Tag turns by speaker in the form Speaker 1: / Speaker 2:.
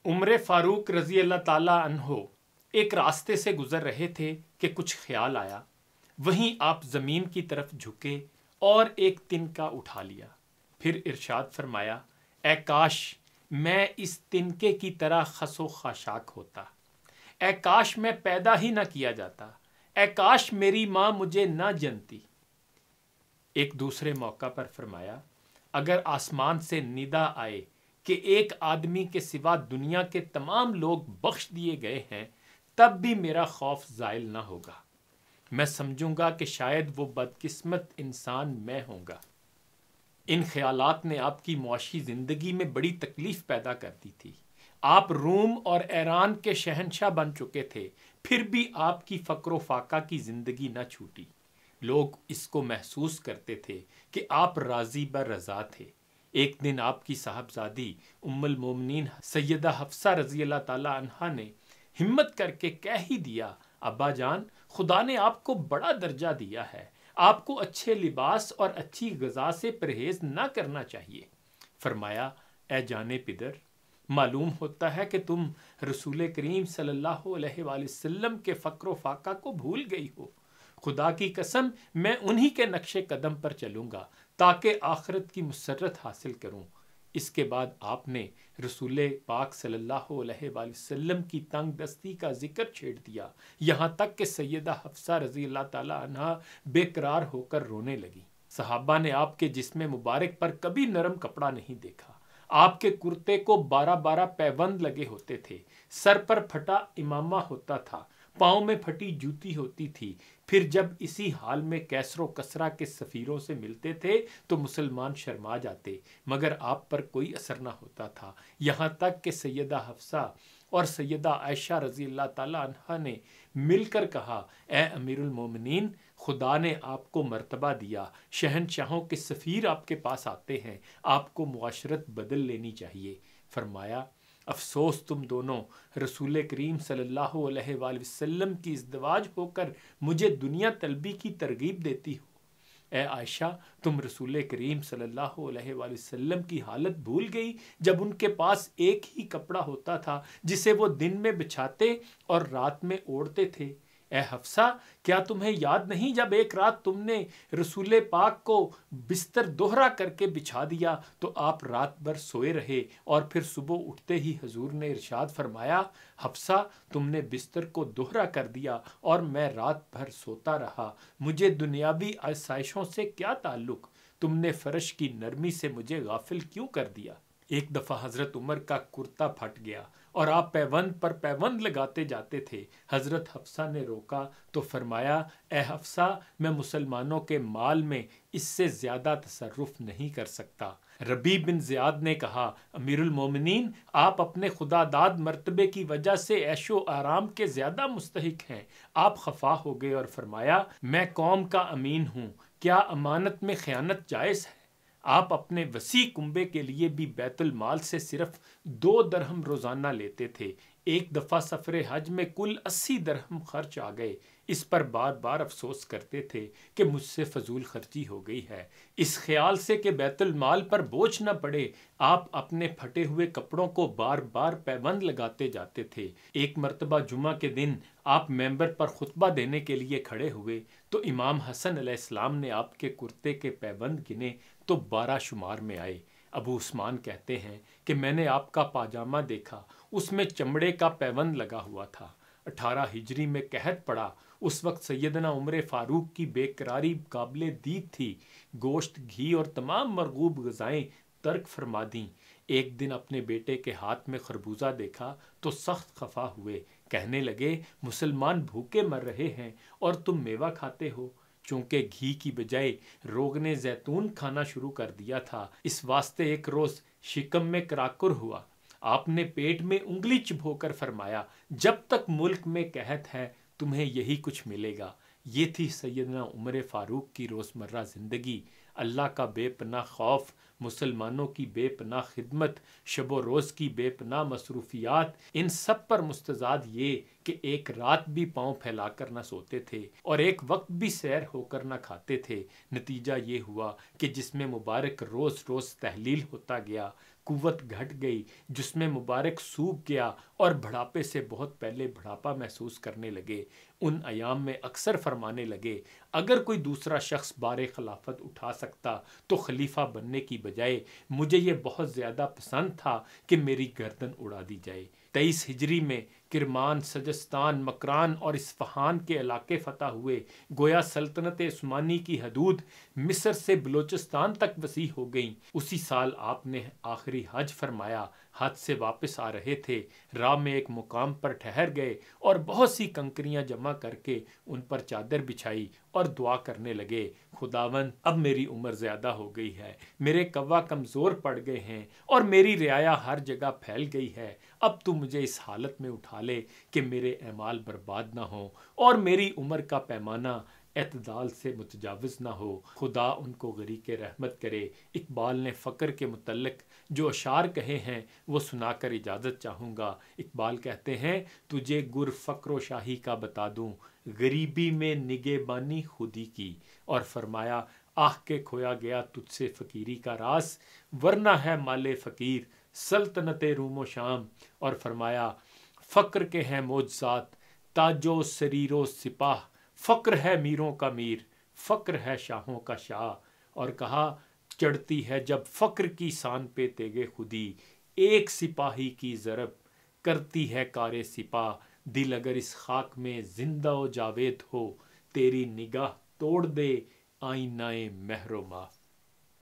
Speaker 1: عمر فاروق رضی اللہ تعالیٰ عنہ ایک راستے سے گزر رہے تھے کہ کچھ خیال آیا، وہیں آپ زمین کی طرف جھکے اور ایک تنکا اٹھا لیا، پھر ارشاد فرمایا، اے کاش میں اس تنکے کی طرح خس و خاشاک ہوتا، اے کاش میں پیدا ہی نہ کیا جاتا، اے کاش میری ماں مجھے نہ جنتی۔ ایک دوسرے موقع پر فرمایا، اگر آسمان سے ندا آئے کہ ایک آدمی کے سوا دنیا کے تمام لوگ بخش دیے گئے ہیں، تب بھی میرا خوف زائل نہ ہوگا، میں سمجھوں گا کہ شاید وہ بدقسمت انسان میں ہوں گا۔ ان خیالات نے آپ کی معاشی زندگی میں بڑی تکلیف پیدا کر دی تھی۔ آپ روم اور ایران کے شہنشاہ بن چکے تھے، پھر بھی آپ کی فقر و فاقہ کی زندگی نہ چھوٹی۔ لوگ اس کو محسوس کرتے تھے کہ آپ راضی بر رضا تھے۔ ایک دن آپ کی صاحبزادی ام المومنین سیدہ حفصہ رضی اللہ تعالی عنہا نے ہمت کر کے کہہ ہی دیا، ابا جان، خدا نے آپ کو بڑا درجہ دیا ہے، آپ کو اچھے لباس اور اچھی غذا سے پرہیز نہ کرنا چاہیے۔ فرمایا، اے جانے پدر، معلوم ہوتا ہے کہ تم رسول کریم صلی اللہ علیہ وآلہ وسلم کے فقر و فاقہ کو بھول گئی ہو۔ خدا کی قسم میں انہی کے نقش قدم پر چلوں گا تاکہ آخرت کی مسرت حاصل کروں۔ اس کے بعد آپ نے رسول پاک صلی اللہ علیہ وآلہ وسلم کی تنگ دستی کا ذکر چھیڑ دیا، یہاں تک کہ سیدہ حفصہ رضی اللہ تعالی عنہا بے قرار ہو کر رونے لگی۔ صحابہ نے آپ کے جسم مبارک پر کبھی نرم کپڑا نہیں دیکھا۔ آپ کے کرتے کو 12 پیوند لگے ہوتے تھے، سر پر پھٹا امامہ ہوتا تھا، پاؤں میں پھٹی جوتی ہوتی تھی۔ پھر جب اسی حال میں کیسر و کسرا کے سفیروں سے ملتے تھے تو مسلمان شرما جاتے، مگر آپ پر کوئی اثر نہ ہوتا تھا، یہاں تک کہ سیدہ حفصہ اور سیدہ عائشہ رضی اللہ تعالی عنہا نے مل کر کہا، اے امیر المومنین، خدا نے آپ کو مرتبہ دیا، شہنشاہوں کے سفیر آپ کے پاس آتے ہیں، آپ کو معاشرت بدل لینی چاہیے۔ فرمایا، افسوس تم دونوں رسول کریم صلی اللہ علیہ وآلہ وسلم کی ازدواج ہو کر مجھے دنیا طلبی کی ترغیب دیتی ہو۔ اے عائشہ، تم رسول کریم صلی اللہ علیہ وآلہ وسلم کی حالت بھول گئی جب ان کے پاس ایک ہی کپڑا ہوتا تھا جسے وہ دن میں بچھاتے اور رات میں اوڑھتے تھے۔ اے حفصہ، کیا تمہیں یاد نہیں جب ایک رات تم نے رسول پاک کو بستر دوہرا کر کے بچھا دیا تو آپ رات بھر سوئے رہے اور پھر صبح اٹھتے ہی حضور نے ارشاد فرمایا، حفصہ، تم نے بستر کو دوہرا کر دیا اور میں رات بھر سوتا رہا، مجھے دنیاوی آسائشوں سے کیا تعلق، تم نے فرش کی نرمی سے مجھے غافل کیوں کر دیا؟ ایک دفعہ حضرت عمر کا کرتا پھٹ گیا اور آپ پیوند پر پیوند لگاتے جاتے تھے۔ حضرت حفصہ نے روکا تو فرمایا، اے حفصہ، میں مسلمانوں کے مال میں اس سے زیادہ تصرف نہیں کر سکتا۔ ربیع بن زیاد نے کہا، امیر المومنین، آپ اپنے خدا داد مرتبے کی وجہ سے عیش و آرام کے زیادہ مستحق ہیں۔ آپ خفا ہو گئے اور فرمایا، میں قوم کا امین ہوں، کیا امانت میں خیانت جائز ہے؟ آپ اپنے وسیع کنبے کے لیے بھی بیت المال سے صرف 2 درہم روزانہ لیتے تھے۔ ایک دفعہ سفر حج میں کل 80 درہم خرچ آ گئے۔ اس پر بار بار افسوس کرتے تھے کہ مجھ سے فضول خرچی ہو گئی ہے۔ اس خیال سے کہ بیت المال پر بوجھ نہ پڑے، آپ اپنے پھٹے ہوئے کپڑوں کو بار بار پیوند لگاتے جاتے تھے۔ ایک مرتبہ جمعہ کے دن آپ ممبر پر خطبہ دینے کے لیے کھڑے ہوئے تو امام حسن علیہ السلام نے آپ کے کرتے کے پیوند گنے تو 12 شمار میں آئے۔ ابو عثمان کہتے ہیں کہ میں نے آپ کا پاجامہ دیکھا، اس میں چمڑے کا پیوند لگا ہوا تھا۔ 18 ہجری میں قحط پڑا، اس وقت سیدنا عمر فاروق کی بے قراری قابل دید تھی، گوشت، گھی اور تمام مرغوب غذائیں ترک فرما دیں۔ ایک دن اپنے بیٹے کے ہاتھ میں خربوزہ دیکھا تو سخت خفا ہوئے، کہنے لگے، مسلمان بھوکے مر رہے ہیں اور تم میوہ کھاتے ہو۔ چونکہ گھی کی بجائے روغن زیتون کھانا شروع کر دیا تھا، اس واسطے ایک روز شکم میں کراکر ہوا۔ آپ نے پیٹ میں انگلی چبھو کر فرمایا، جب تک ملک میں قحط ہے تمہیں یہی کچھ ملے گا۔ یہ تھی سیدنا عمر فاروق کی روزمرہ زندگی۔ اللہ کا بے پناہ خوف، مسلمانوں کی بے پناہ خدمت، شب و روز کی بے پناہ مصروفیات، ان سب پر مستزاد یہ کہ ایک رات بھی پاؤں پھیلا کر نہ سوتے تھے اور ایک وقت بھی سیر ہو کر نہ کھاتے تھے۔ نتیجہ یہ ہوا کہ جسم مبارک روز روز تحلیل ہوتا گیا، قوت گھٹ گئی، جس میں مبارک سوکھ گیا اور بڑھاپے سے بہت پہلے بڑھاپا محسوس کرنے لگے۔ ان ایام میں اکثر فرمانے لگے، اگر کوئی دوسرا شخص بار خلافت اٹھا سکتا تو خلیفہ بننے کی بجائے مجھے یہ بہت زیادہ پسند تھا کہ میری گردن اڑا دی جائے۔ 23 ہجری میں کرمان، سجستان، مکران اور اصفہان کے علاقے فتح ہوئے، گویا سلطنت عثمانی کی حدود مصر سے بلوچستان تک وسیع ہو گئیں۔ اسی سال آپ نے آخری حج فرمایا، حج سے واپس آ رہے تھے، راہ میں ایک مقام پر ٹھہر گئے اور بہت سی کنکریاں جمع کر کے ان پر چادر بچھائی اور دعا کرنے لگے، خداوند اب میری عمر زیادہ ہو گئی ہے، میرے کوا کمزور پڑ گئے ہیں اور میری رعایا ہر جگہ پھیل گئی ہے، اب تو مجھے اس حالت میں اٹھا لے کہ میرے اعمال برباد نہ ہوں اور میری عمر کا پیمانہ اعتدال سے متجاوز نہ ہو، خدا ان کو غریق رحمت کرے۔ اقبال نے فقر کے متعلق جو اشعار کہے ہیں وہ سنا کر اجازت چاہوں گا۔ اقبال کہتے ہیں، تجھے گر فقر و شاہی کا بتا دوں، غریبی میں نگہبانی خودی کی، اور فرمایا آہ کے کھویا گیا تجھ سے فقیری کا راز، ورنہ ہے مال فقیر سلطنت روم و شام، اور فرمایا فقر کے ہیں معجزات تاج و سریر و سپاہ، فقر ہے میروں کا میر، فقر ہے شاہوں کا شاہ، اور کہا چڑھتی ہے جب فقر کی سان پہ تیغ خودی، ایک سپاہی کی ضرب کرتی ہے کار سپاہ، دل اگر اس خاک میں زندہ و جاوید ہو، تیری نگاہ توڑ دے آئینہ مہر و ماہ۔